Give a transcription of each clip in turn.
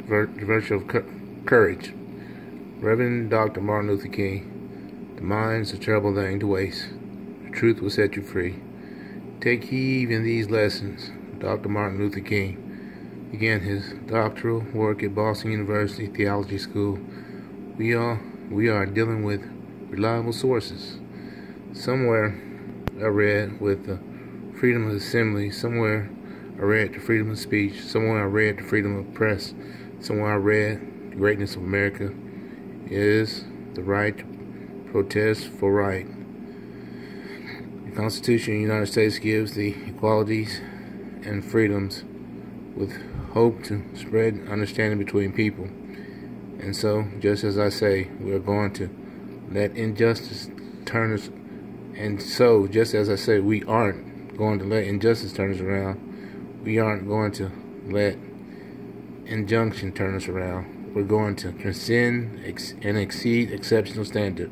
virtue of courage. Reverend Dr. Martin Luther King, the mind's a terrible thing to waste. The truth will set you free. Take heed in these lessons. Dr. Martin Luther King began his doctoral work at Boston University Theology School. We are dealing with reliable sources. Somewhere I read with the freedom of assembly. Somewhere I read the freedom of speech. Somewhere I read the freedom of press. Somewhere I read the greatness of America is the right to protest for right. The Constitution of the United States gives the equalities and freedoms with hope to spread understanding between people. And so, just as I say, we are going to let injustice turn us. And so, just as I say, we aren't going to let injustice turn us around. We aren't going to let injunction turn us around. We're going to transcend and exceed exceptional standard.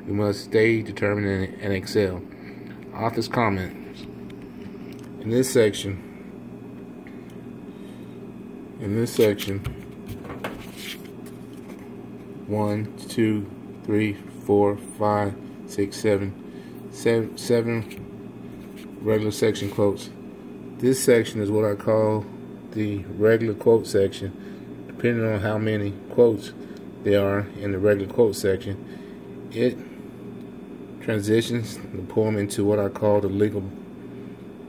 We must stay determined and excel. Author's comments. In this section, 1, 2, 3, 4, 5, 6, 7 regular section quotes. This section is what I call the regular quote section. Depending on how many quotes there are in the regular quote section, it transitions the poem into what I call the legal.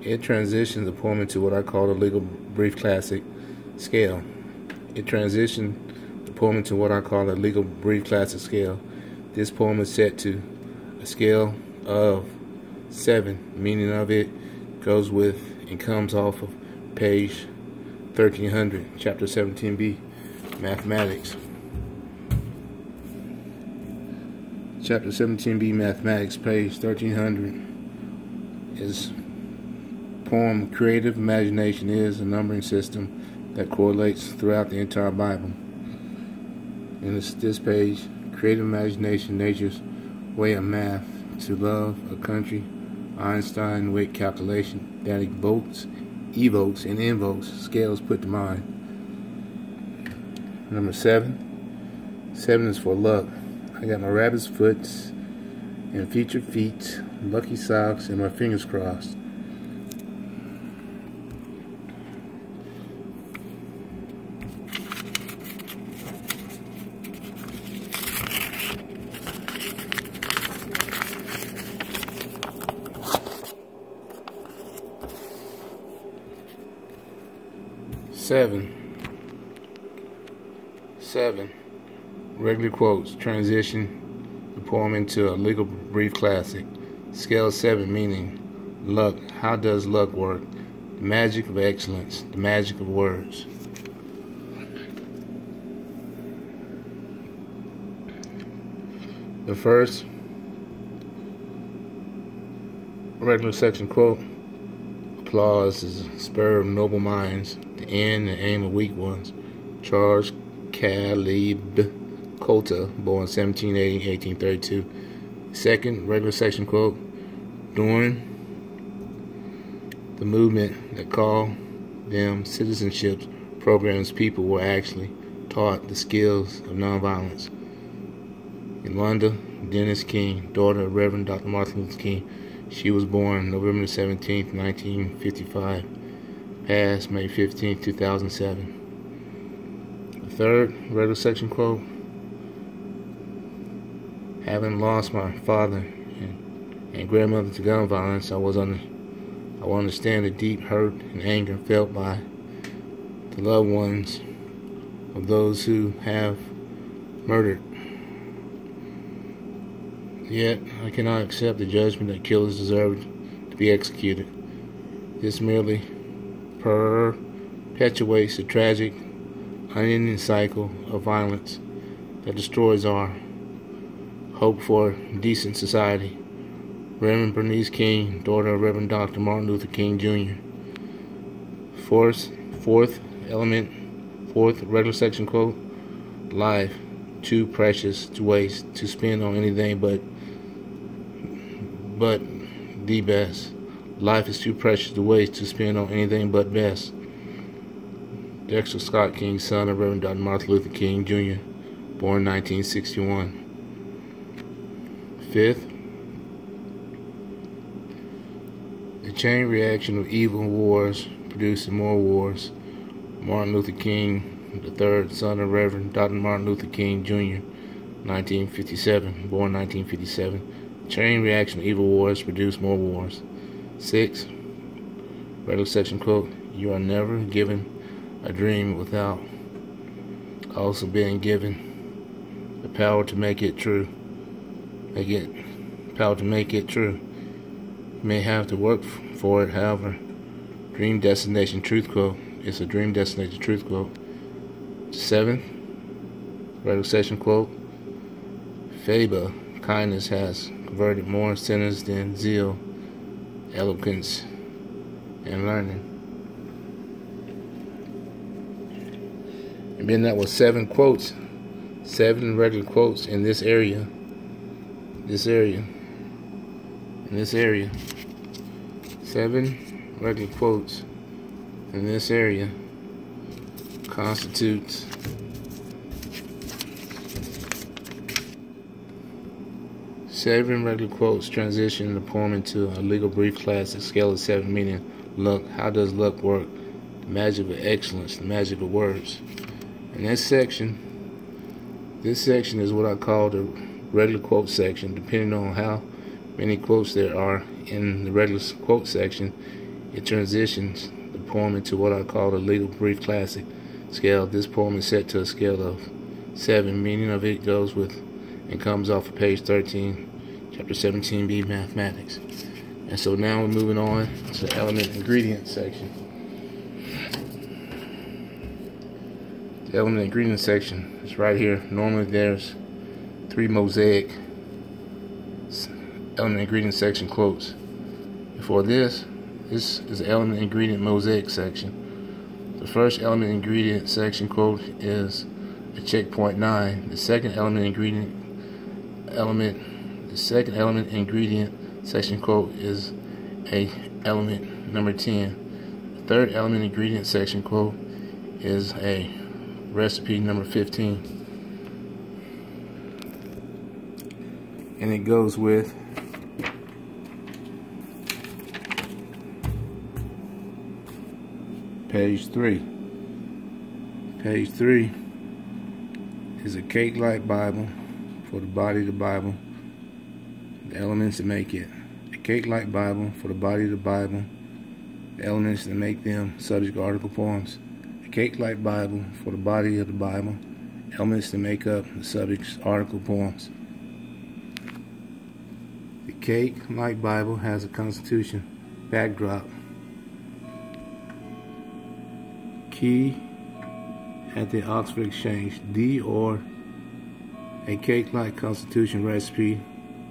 It transitions the poem into what I call the legal brief classic scale. It transitions the poem into what I call the legal brief classic scale. This poem is set to a scale of 7. Meaning of it goes with and comes off of page 1300, chapter 17b, mathematics. Chapter 17b, mathematics, page 1300 is poem Creative Imagination is a numbering system that correlates throughout the entire Bible. And this page, Creative Imagination, Nature's Way of Math to Love a Country, Einstein with calculation that evokes and invokes scales put to mind. Number 7. 7 is for luck. I got my rabbit's foot and featured feet, lucky socks, and my fingers crossed. Seven. Regular quotes. Transition the poem into a legal brief classic. Scale 7, meaning luck. How does luck work? The magic of excellence. The magic of words. The first regular section quote. Applause is a spur of noble minds, the end and aim of weak ones. Charles Caleb Coulter, born 1780-1832. Second regular section quote. During the movement that called them citizenship programs, people were actually taught the skills of nonviolence. Yolanda Dennis King, daughter of Reverend Dr. Martin Luther King. She was born November 17, 1955, passed May 15, 2007. The third regular section quote. Having lost my father and grandmother to gun violence, I will understand the deep hurt and anger felt by the loved ones of those who have murdered. Yet, I cannot accept the judgment that killers deserve to be executed. This merely perpetuates the tragic, unending cycle of violence that destroys our hope for a decent society. Reverend Bernice King, daughter of Reverend Dr. Martin Luther King, Jr. Fourth regular section quote. Life, too precious to waste, to spend on anything but the best. Life is too precious to waste, to spend on anything but best. King, son of Reverend Dr. Martin Luther King, Jr., born 1961. Fifth, the chain reaction of evil wars producing more wars. Martin Luther King, the third son of Reverend Dr. Martin Luther King, Jr., 1957, born 1957. Chain reaction of evil wars produce more wars. 6. Regular section quote, you are never given a dream without also being given the power to make it true. Power to make it true. You may have to work for it, however. Dream destination truth quote. It's a dream destination truth quote. 7. Regular section quote. Favor, kindness has converted more sinners than zeal, eloquence, and learning. And then that was 7 quotes, 7 regular quotes in this area. In this area. 7 regular quotes in this area constitutes seven regular quotes transition the poem into a legal brief classic, scale of 7, meaning luck. How does luck work? The magic of excellence, the magic of words. And this section is what I call the regular quote section. Depending on how many quotes there are in the regular quote section, it transitions the poem into what I call the legal brief classic scale. This poem is set to a scale of 7. Meaning of it goes with and comes off of page 13, chapter 17b, mathematics. And so now we're moving on to the element ingredient section. The element ingredient section is right here. Normally there's 3 mosaic element ingredient section quotes. Before this is the element ingredient mosaic section. The first element ingredient section quote is a Ch2. The second element ingredient section quote is a element number 10. The third element ingredient section quote is a recipe number 15. And it goes with page 3. Page 3 is a cake-like Bible for the body of the Bible, the elements that make it. A cake-like Bible for the body of the Bible, the elements that make them subject article poems. A cake-like Bible for the body of the Bible, elements that make up the subject article poems. The cake-like Bible has a Constitution backdrop, key at the Oxford Exchange, D, or a cake-like Constitution recipe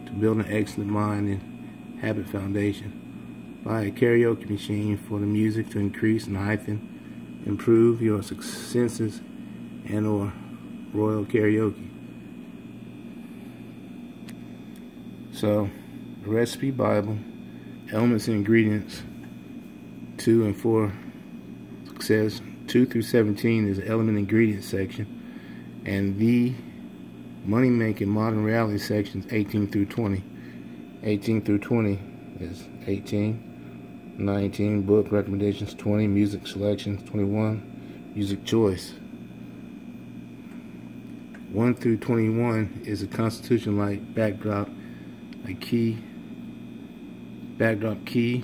to build an excellent mind and habit foundation. Buy a karaoke machine for the music to increase and heighten, improve your senses, and or royal karaoke. So, the recipe Bible, elements and ingredients, 2 and 4 success. 2 through 17 is the element ingredient section, and the money making modern reality sections 18 through 20. 18 through 20 is 18, 19 book recommendations, 20 music selections, 21 music choice. 1 through 21 is a Constitution like backdrop, a key, backdrop key,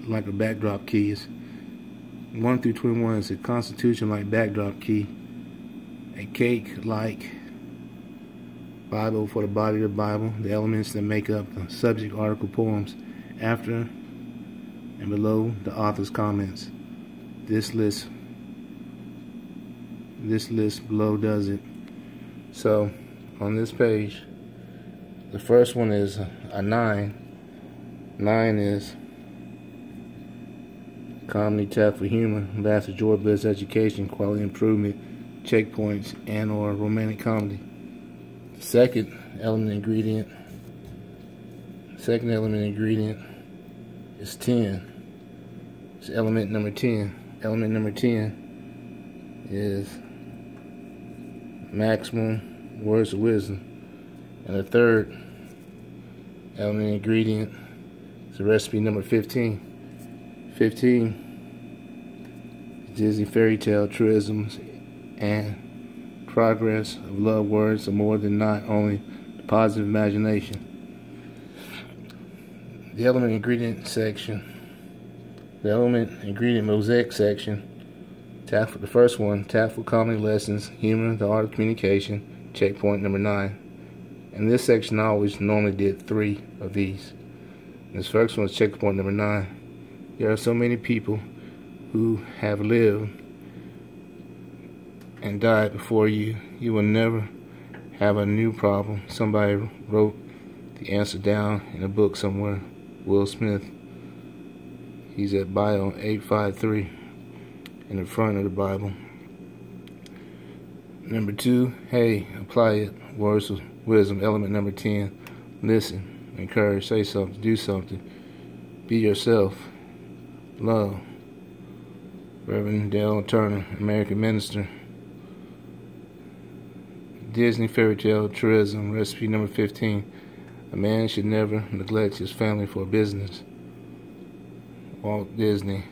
like a backdrop key is. 1 through 21 is a Constitution like backdrop key, a cake like Bible for the body of the Bible, the elements that make up the subject article poems. After and below the author's comments. This list below does it. So on this page, the first one is a 9. 9 is comedy, tactful humor, laughter, joy, bliss, education, quality improvement, checkpoints, and or romantic comedy. The second element ingredient is 10. It's element number 10. Element number 10 is maximum words of wisdom. And the third element ingredient is recipe number 15. 15 is Disney fairy tale truisms and progress of love words are more than not only the positive imagination. The element ingredient mosaic section. The first one, tactful comedy lessons, humor, the art of communication, checkpoint number 9. In this section, I always normally did 3 of these. This first one is checkpoint number 9. There are so many people who have lived and died before you. You will never have a new problem. Somebody wrote the answer down in a book somewhere. Will Smith. He's at bio 853 in the front of the Bible. Number 2, hey, apply it. Words of wisdom, element number 10. Listen, encourage, say something, do something. Be yourself. Love. Reverend Dale Turner, American minister. Disney fairy tale truism, recipe number 15. A man should never neglect his family for business. Walt Disney.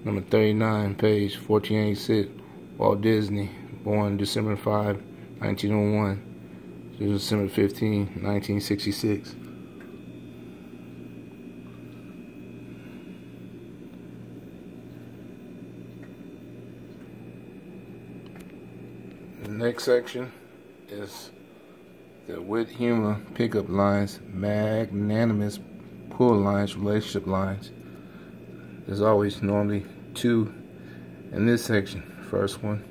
Number 39, page 1486. Walt Disney, born December 5, 1901 to December 15, 1966. The next section is the wit, humor, pickup lines, magnanimous pull lines, relationship lines. There's always normally 2 in this section. First one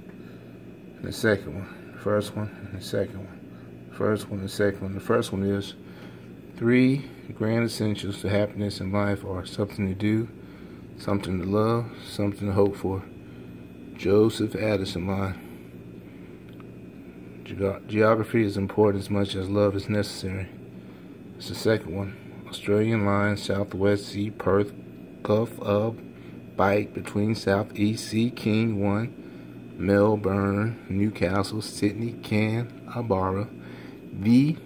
and the second one. First one and the second one. First one and the second one. The first one is 3 grand essentials to happiness in life are something to do, something to love, something to hope for. Joseph Addison line. Geography is important as much as love is necessary. It's the second one. Australian line, Southwest Sea, Perth, Cuff of Bite between Southeast Sea, King 1, Melbourne, Newcastle, Sydney, Canberra, V,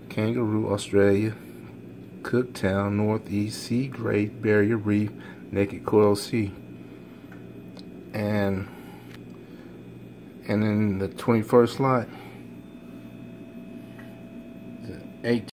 Kangaroo, Australia, Cooktown, Northeast Sea, Great Barrier Reef, Naked Coral Sea. And in the 21st slot, 18